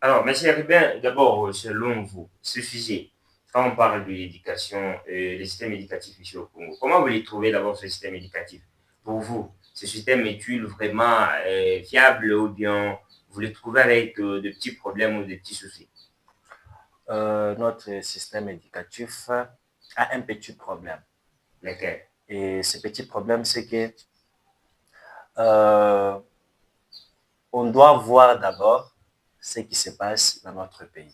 Alors, monsieur Rubin, d'abord, selon vous, ce sujet, quand on parle de l'éducation, le système éducatif ici au Congo, comment vous les trouvez d'abord ce système éducatif? Pour vous, ce système est-il vraiment fiable ou bien vous le trouvez avec de petits problèmes ou de petits soucis? Notre système éducatif a un petit problème. Lesquels? Et ce petit problème, c'est que euh, on doit voir d'abord ce qui se passe dans notre pays.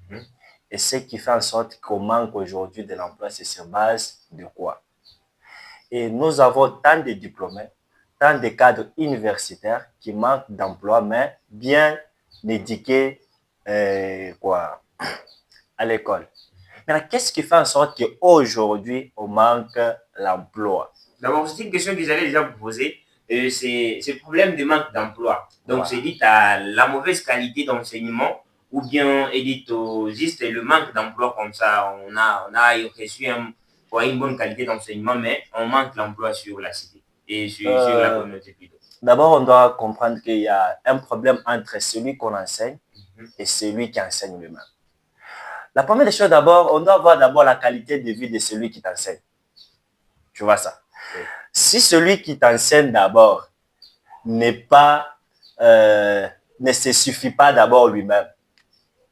Mhm. Et ce qui fait en sorte qu'on manque aujourd'hui de l'emploi, c'est sur base de quoi? Et nous avons tant de diplômés, tant de cadres universitaires qui manquent d'emploi, mais bien éduqués à l'école. Maintenant, qu'est-ce qui fait en sorte qu'aujourd'hui, on manque l'emploi? D'abord, c'est une question que j'allais déjà vous poser. C'est le problème de manque d'emploi. Donc, c'est Voilà. dit à la mauvaise qualité d'enseignement ou bien est dit au juste le manque d'emploi comme ça. On a reçu une bonne qualité d'enseignement, mais on manque l'emploi sur la cité et sur la Euh, communauté plutôt. D'abord, on doit comprendre qu'il y a un problème entre celui qu'on enseigne Mhm. et celui qui enseigne lui-même. La première des choses, d'abord, on doit voir d'abord la qualité de vie de celui qui t'enseigne. Tu vois ça? Oui. Si celui qui t'enseigne d'abord n'est pas, euh, ne se suffit pas d'abord lui-même,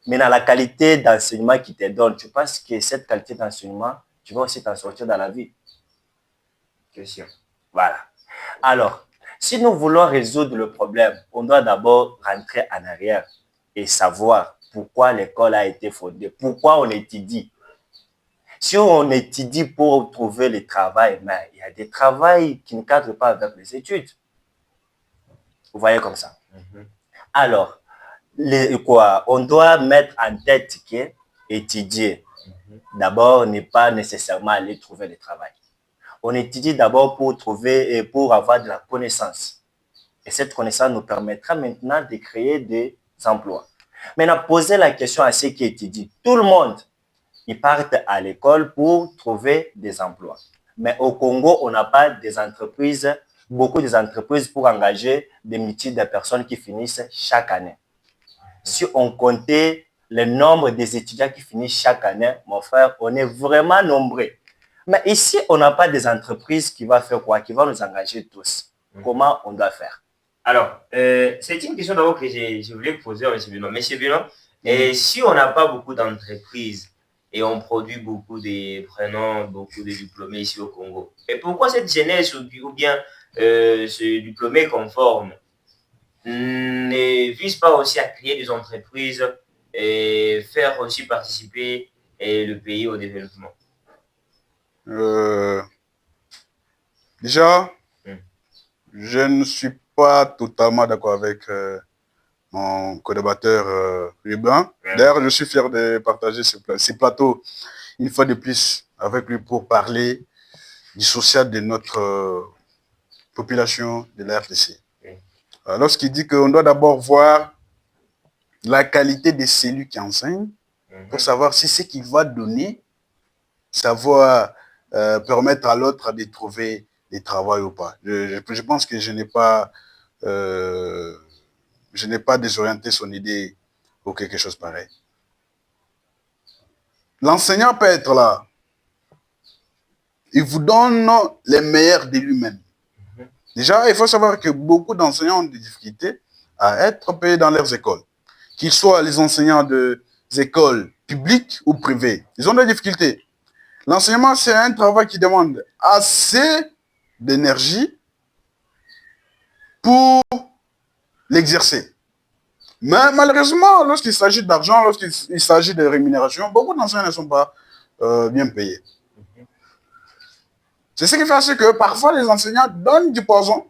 mais dans la qualité d'enseignement qu'il te donne, tu penses que cette qualité d'enseignement, tu vas aussi t'en sortir dans la vie. Question. Voilà. Alors, si nous voulons résoudre le problème, on doit d'abord rentrer en arrière et savoir pourquoi l'école a été fondée, pourquoi on étudie. Si on étudie pour trouver le travail, mais il y a des travails qui ne cadrent pas avec les études. Vous voyez comme ça. Mhm. Alors, on doit mettre en tête que étudier, Mhm. d'abord, n'est pas nécessairement aller trouver le travail. On étudie d'abord pour trouver et pour avoir de la connaissance. Et cette connaissance nous permettra maintenant de créer des emplois. Maintenant, poser la question à ceux qui étudient. Tout le monde, ils partent à l'école pour trouver des emplois. Mais au Congo, on n'a pas des entreprises, beaucoup d'entreprises pour engager des milliers de personnes qui finissent chaque année. Si on comptait le nombre des étudiants qui finissent chaque année, mon frère, on est vraiment nombreux. Mais ici, on n'a pas des entreprises qui vont faire quoi? Qui vont nous engager tous. Mhm. Comment on doit faire? Alors, c'est une question d'abord que je voulais poser à M. Benoît. Monsieur Benoît, Mhm. si on n'a pas beaucoup d'entreprises et on produit prenons beaucoup de diplômés ici au Congo, et pourquoi cette jeunesse ou bien ce diplômé conforme ne vise pas aussi à créer des entreprises et faire aussi participer le pays au développement? Euh, déjà, Hmm. je ne suis pas totalement d'accord avec mon collaborateur Rubin. Ouais. D'ailleurs, je suis fier de partager ce plateau une fois de plus avec lui pour parler du social de notre population de la RDC. Ouais. Lorsqu'il dit qu'on doit d'abord voir la qualité de celui qui enseigne pour Mhm. savoir si ce qu'il va donner, ça va permettre à l'autre de trouver des travail ou pas. Je pense que euh, je n'ai pas désorienté son idée ou quelque chose pareil. L'enseignant peut être là. Il vous donne les meilleurs de lui-même. Mhm. Déjà, il faut savoir que beaucoup d'enseignants ont des difficultés à être payés dans leurs écoles. Qu'ils soient les enseignants des écoles publiques ou privées. Ils ont des difficultés. L'enseignement, c'est un travail qui demande assez d'énergie pour l'exercer. Mais malheureusement, lorsqu'il s'agit d'argent, lorsqu'il s'agit de rémunération, beaucoup d'enseignants ne sont pas bien payés. Mhm. C'est ce qui fait que parfois les enseignants donnent du poison